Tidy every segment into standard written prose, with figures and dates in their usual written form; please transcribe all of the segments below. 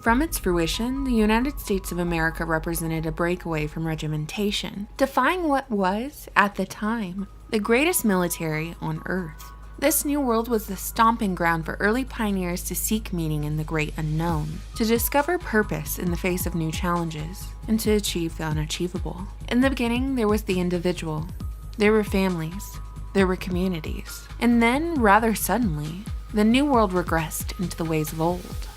From its fruition, the United States of America represented a breakaway from regimentation, defying what was, at the time, the greatest military on Earth. This new world was the stomping ground for early pioneers to seek meaning in the great unknown, to discover purpose in the face of new challenges, and to achieve the unachievable. In the beginning, there was the individual. There were families. There were communities. And then, rather suddenly, the new world regressed into the ways of old,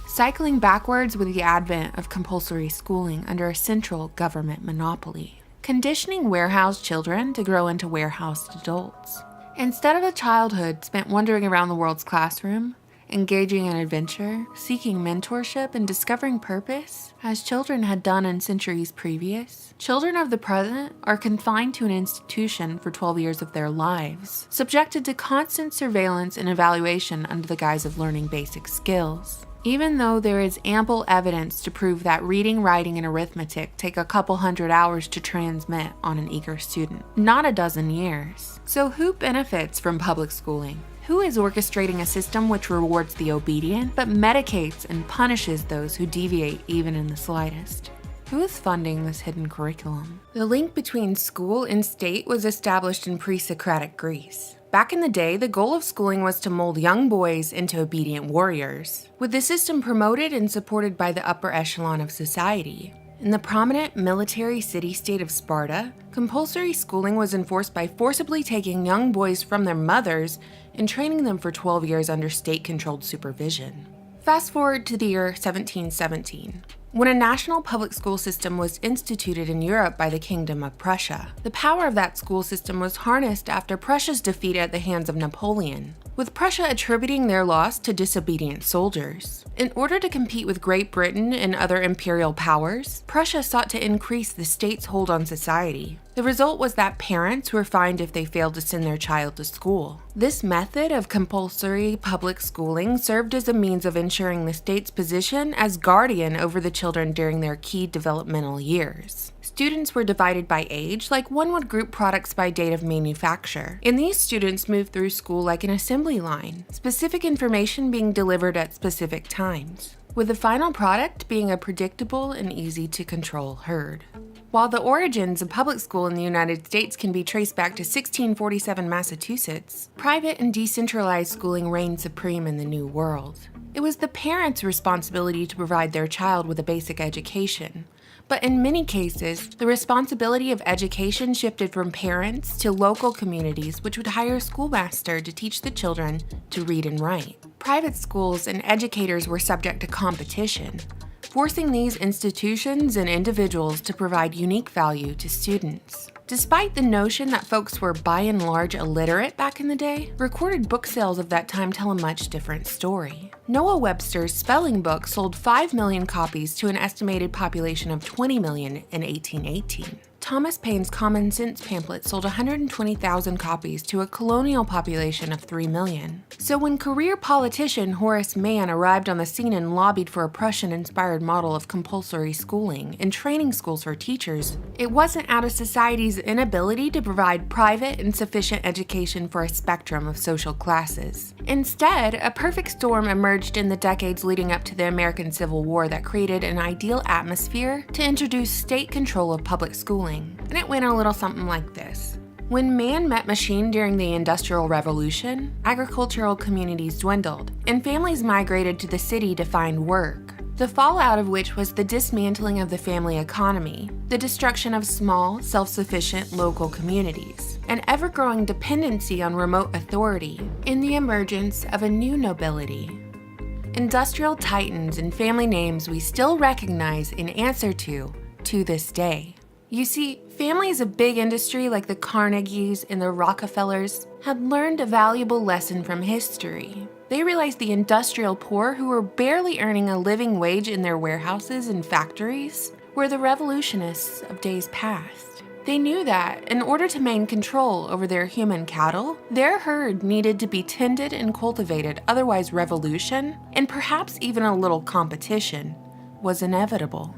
cycling backwards with the advent of compulsory schooling under a central government monopoly, conditioning warehoused children to grow into warehoused adults. Instead of a childhood spent wandering around the world's classroom, engaging in adventure, seeking mentorship, and discovering purpose, as children had done in centuries previous, children of the present are confined to an institution for 12 years of their lives, subjected to constant surveillance and evaluation under the guise of learning basic skills. Even though there is ample evidence to prove that reading, writing, and arithmetic take a couple hundred hours to transmit on an eager student, not a dozen years. So who benefits from public schooling? Who is orchestrating a system which rewards the obedient, but medicates and punishes those who deviate even in the slightest? Who is funding this hidden curriculum? The link between school and state was established in pre-Socratic Greece. Back in the day, the goal of schooling was to mold young boys into obedient warriors, with the system promoted and supported by the upper echelon of society. In the prominent military city-state of Sparta, compulsory schooling was enforced by forcibly taking young boys from their mothers and training them for 12 years under state-controlled supervision. Fast forward to the year 1717. When a national public school system was instituted in Europe by the Kingdom of Prussia, the power of that school system was harnessed after Prussia's defeat at the hands of Napoleon, with Prussia attributing their loss to disobedient soldiers. In order to compete with Great Britain and other imperial powers, Prussia sought to increase the state's hold on society. The result was that parents were fined if they failed to send their child to school. This method of compulsory public schooling served as a means of ensuring the state's position as guardian over the children during their key developmental years. Students were divided by age, like one would group products by date of manufacture, and these students moved through school like an assembly line, specific information being delivered at specific times, with the final product being a predictable and easy-to-control herd. While the origins of public school in the United States can be traced back to 1647 Massachusetts, private and decentralized schooling reigned supreme in the New World. It was the parents' responsibility to provide their child with a basic education, but in many cases, the responsibility of education shifted from parents to local communities, which would hire a schoolmaster to teach the children to read and write. Private schools and educators were subject to competition, forcing these institutions and individuals to provide unique value to students. Despite the notion that folks were by and large illiterate back in the day, recorded book sales of that time tell a much different story. Noah Webster's spelling book sold 5 million copies to an estimated population of 20 million in 1818. Thomas Paine's Common Sense pamphlet sold 120,000 copies to a colonial population of 3 million. So when career politician Horace Mann arrived on the scene and lobbied for a Prussian-inspired model of compulsory schooling and training schools for teachers, it wasn't out of society's inability to provide private and sufficient education for a spectrum of social classes. Instead, a perfect storm emerged in the decades leading up to the American Civil War that created an ideal atmosphere to introduce state control of public schooling. And it went a little something like this. When man met machine during the Industrial Revolution, agricultural communities dwindled, and families migrated to the city to find work, the fallout of which was the dismantling of the family economy, the destruction of small, self-sufficient local communities, an ever-growing dependency on remote authority, and the emergence of a new nobility. Industrial titans and family names we still recognize and answer to this day. You see, families of big industry like the Carnegies and the Rockefellers had learned a valuable lesson from history. They realized the industrial poor who were barely earning a living wage in their warehouses and factories were the revolutionists of days past. They knew that, in order to maintain control over their human cattle, their herd needed to be tended and cultivated, otherwise revolution, and perhaps even a little competition, was inevitable.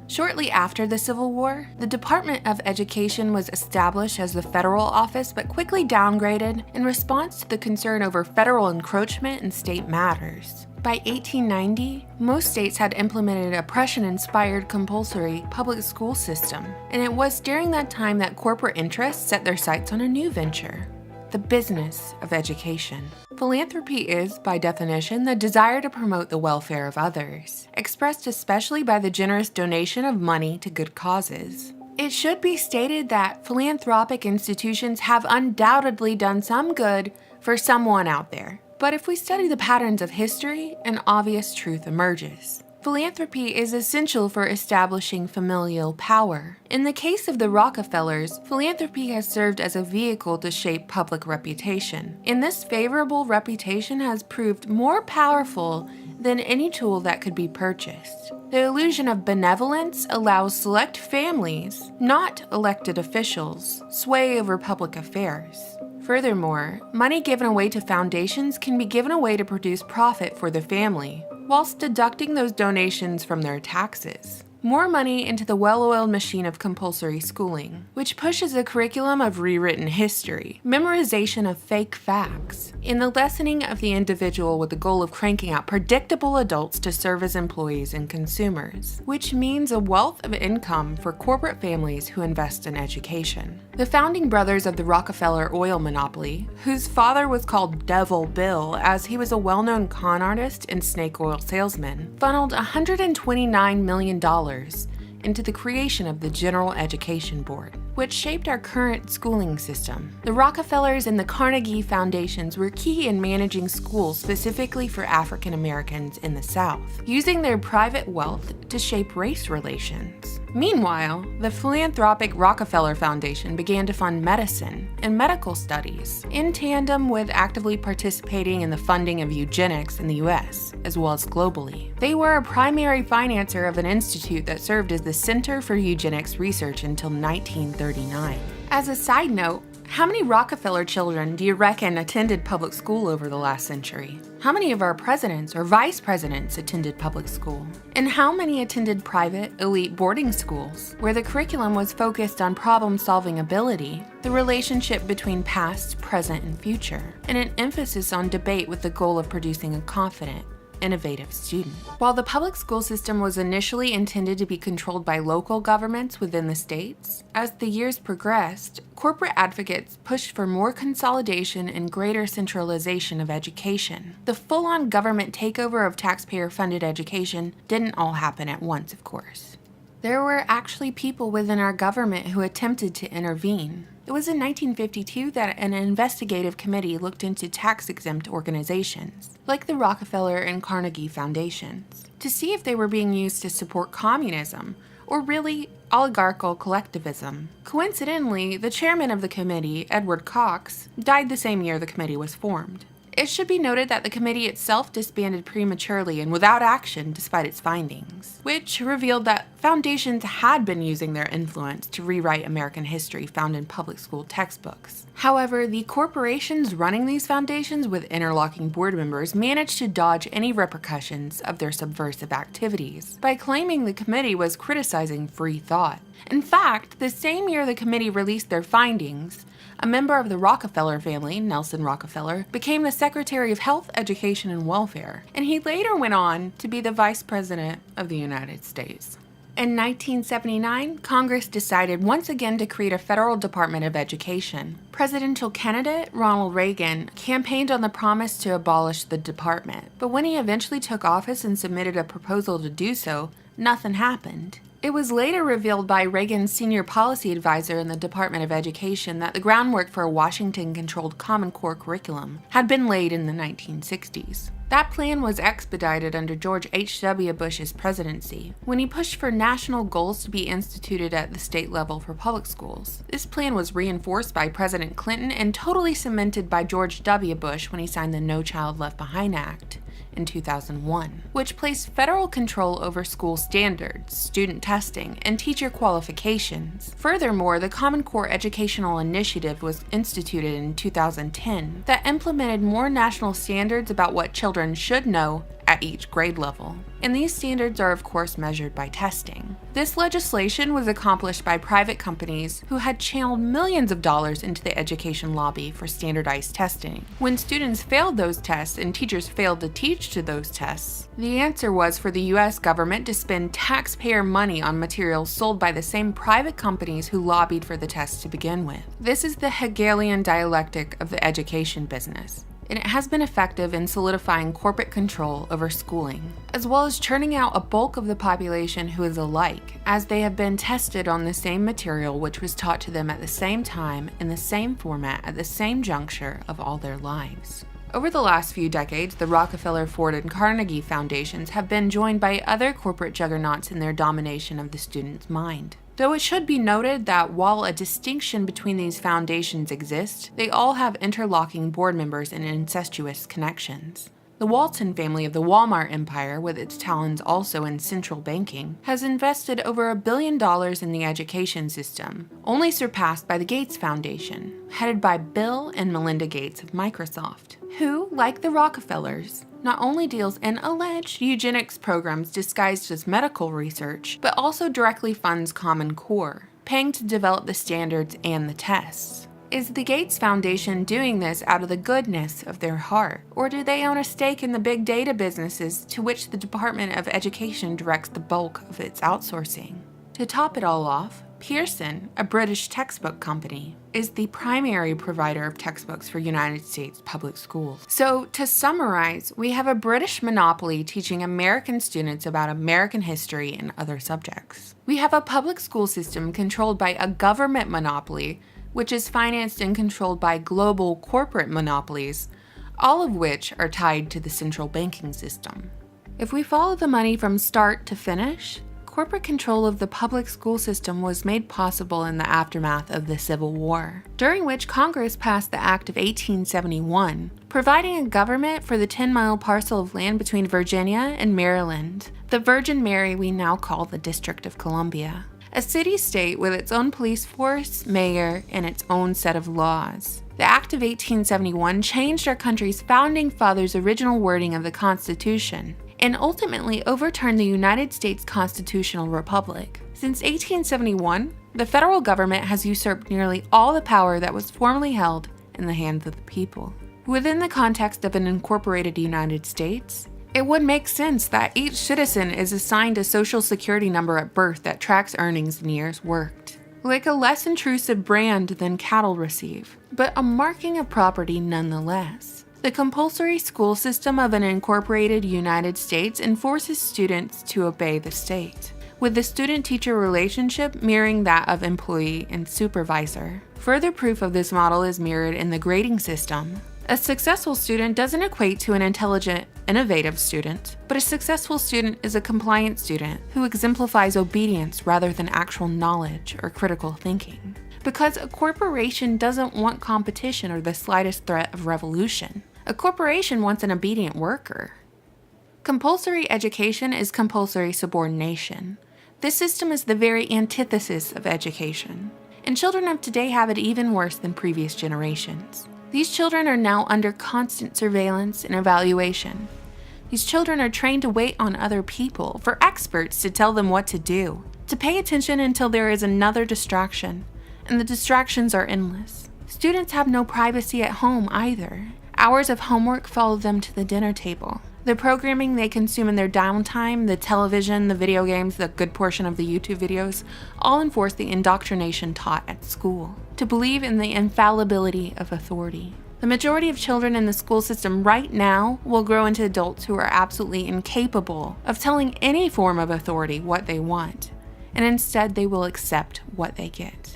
Shortly after the Civil War, the Department of Education was established as the federal office but quickly downgraded in response to the concern over federal encroachment in state matters. By 1890, most states had implemented a Prussian-inspired compulsory public school system, and it was during that time that corporate interests set their sights on a new venture: the business of education. Philanthropy is, by definition, the desire to promote the welfare of others, expressed especially by the generous donation of money to good causes. It should be stated that philanthropic institutions have undoubtedly done some good for someone out there. But if we study the patterns of history, an obvious truth emerges. Philanthropy is essential for establishing familial power. In the case of the Rockefellers, philanthropy has served as a vehicle to shape public reputation, and this favorable reputation has proved more powerful than any tool that could be purchased. The illusion of benevolence allows select families, not elected officials, sway over public affairs. Furthermore, money given away to foundations can be given away to produce profit for the family, whilst deducting those donations from their taxes. More money into the well-oiled machine of compulsory schooling, which pushes a curriculum of rewritten history, memorization of fake facts, and the lessening of the individual with the goal of cranking out predictable adults to serve as employees and consumers, which means a wealth of income for corporate families who invest in education. The founding brothers of the Rockefeller oil monopoly, whose father was called Devil Bill as he was a well-known con artist and snake oil salesman, funneled $129 million into the creation of the General Education Board, which shaped our current schooling system. The Rockefellers and the Carnegie Foundations were key in managing schools specifically for African Americans in the South, using their private wealth to shape race relations. Meanwhile, the philanthropic Rockefeller Foundation began to fund medicine and medical studies, in tandem with actively participating in the funding of eugenics in the US, as well as globally. They were a primary financer of an institute that served as the Center for Eugenics Research until 1939. As a side note, how many Rockefeller children do you reckon attended public school over the last century? How many of our presidents or vice presidents attended public school? And how many attended private, elite boarding schools, where the curriculum was focused on problem-solving ability, the relationship between past, present, and future, and an emphasis on debate with the goal of producing a confident, innovative student? While the public school system was initially intended to be controlled by local governments within the states, as the years progressed, corporate advocates pushed for more consolidation and greater centralization of education. The full-on government takeover of taxpayer-funded education didn't all happen at once, of course. There were actually people within our government who attempted to intervene. It was in 1952 that an investigative committee looked into tax-exempt organizations, like the Rockefeller and Carnegie Foundations, to see if they were being used to support communism, or really oligarchical collectivism. Coincidentally, the chairman of the committee, Edward Cox, died the same year the committee was formed. It should be noted that the committee itself disbanded prematurely and without action despite its findings, which revealed that foundations had been using their influence to rewrite American history found in public school textbooks. However, the corporations running these foundations with interlocking board members managed to dodge any repercussions of their subversive activities by claiming the committee was criticizing free thought. In fact, the same year the committee released their findings, a member of the Rockefeller family, Nelson Rockefeller, became the Secretary of Health, Education, and Welfare, and he later went on to be the Vice President of the United States. In 1979, Congress decided once again to create a federal Department of Education. Presidential candidate Ronald Reagan campaigned on the promise to abolish the department, but when he eventually took office and submitted a proposal to do so, nothing happened. It was later revealed by Reagan's senior policy advisor in the Department of Education that the groundwork for a Washington-controlled Common Core curriculum had been laid in the 1960s. That plan was expedited under George H.W. Bush's presidency, when he pushed for national goals to be instituted at the state level for public schools. This plan was reinforced by President Clinton and totally cemented by George W. Bush when he signed the No Child Left Behind Act in 2001, which placed federal control over school standards, student testing, and teacher qualifications. Furthermore, the Common Core Educational Initiative was instituted in 2010 that implemented more national standards about what children should know at each grade level. And these standards are of course measured by testing. This legislation was accomplished by private companies who had channeled millions of dollars into the education lobby for standardized testing. When students failed those tests and teachers failed to teach to those tests, the answer was for the US government to spend taxpayer money on materials sold by the same private companies who lobbied for the tests to begin with. This is the Hegelian dialectic of the education business, and it has been effective in solidifying corporate control over schooling, as well as churning out a bulk of the population who is alike, as they have been tested on the same material which was taught to them at the same time, in the same format, at the same juncture of all their lives. Over the last few decades, the Rockefeller, Ford, and Carnegie foundations have been joined by other corporate juggernauts in their domination of the student's mind. Though it should be noted that while a distinction between these foundations exists, they all have interlocking board members and incestuous connections. The Walton family of the Walmart empire, with its talons also in central banking, has invested over $1 billion in the education system, only surpassed by the Gates Foundation, headed by Bill and Melinda Gates of Microsoft, who, like the Rockefellers, not only deals in alleged eugenics programs disguised as medical research, but also directly funds Common Core, paying to develop the standards and the tests. Is the Gates Foundation doing this out of the goodness of their heart, or do they own a stake in the big data businesses to which the Department of Education directs the bulk of its outsourcing? To top it all off, Pearson, a British textbook company, is the primary provider of textbooks for United States public schools. So, to summarize, we have a British monopoly teaching American students about American history and other subjects. We have a public school system controlled by a government monopoly, which is financed and controlled by global corporate monopolies, all of which are tied to the central banking system. If we follow the money from start to finish, corporate control of the public school system was made possible in the aftermath of the Civil War, during which Congress passed the Act of 1871, providing a government for the 10-mile parcel of land between Virginia and Maryland, the Virgin Mary we now call the District of Columbia. A city-state with its own police force, mayor, and its own set of laws. The Act of 1871 changed our country's founding fathers' original wording of the Constitution, and ultimately overturned the United States Constitutional Republic. Since 1871, the federal government has usurped nearly all the power that was formerly held in the hands of the people. Within the context of an incorporated United States, it would make sense that each citizen is assigned a social security number at birth that tracks earnings and years worked, like a less intrusive brand than cattle receive, but a marking of property nonetheless. The compulsory school system of an incorporated United States enforces students to obey the state, with the student-teacher relationship mirroring that of employee and supervisor. Further proof of this model is mirrored in the grading system. A successful student doesn't equate to an intelligent, innovative student, but a successful student is a compliant student who exemplifies obedience rather than actual knowledge or critical thinking. Because a corporation doesn't want competition or the slightest threat of revolution. A corporation wants an obedient worker. Compulsory education is compulsory subordination. This system is the very antithesis of education, and children of today have it even worse than previous generations. These children are now under constant surveillance and evaluation. These children are trained to wait on other people, for experts to tell them what to do, to pay attention until there is another distraction, and the distractions are endless. Students have no privacy at home either. Hours of homework follow them to the dinner table. The programming they consume in their downtime, the television, the video games, the good portion of the YouTube videos, all enforce the indoctrination taught at school, to believe in the infallibility of authority. The majority of children in the school system right now will grow into adults who are absolutely incapable of telling any form of authority what they want, and instead they will accept what they get.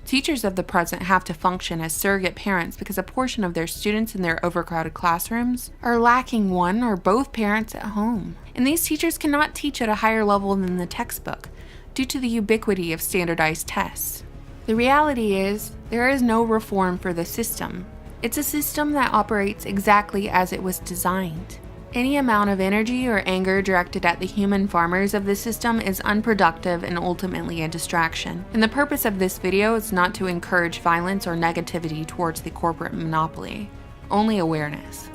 Teachers of the present have to function as surrogate parents because a portion of their students in their overcrowded classrooms are lacking one or both parents at home. And these teachers cannot teach at a higher level than the textbook due to the ubiquity of standardized tests. The reality is, there is no reform for the system. It's a system that operates exactly as it was designed. Any amount of energy or anger directed at the human farmers of the system is unproductive and ultimately a distraction. And the purpose of this video is not to encourage violence or negativity towards the corporate monopoly, only awareness.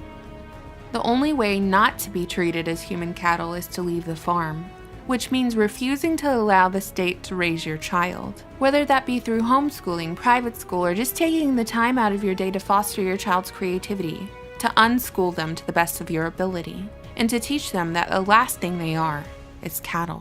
The only way not to be treated as human cattle is to leave the farm, which means refusing to allow the state to raise your child. Whether that be through homeschooling, private school, or just taking the time out of your day to foster your child's creativity, to unschool them to the best of your ability, and to teach them that the last thing they are is cattle.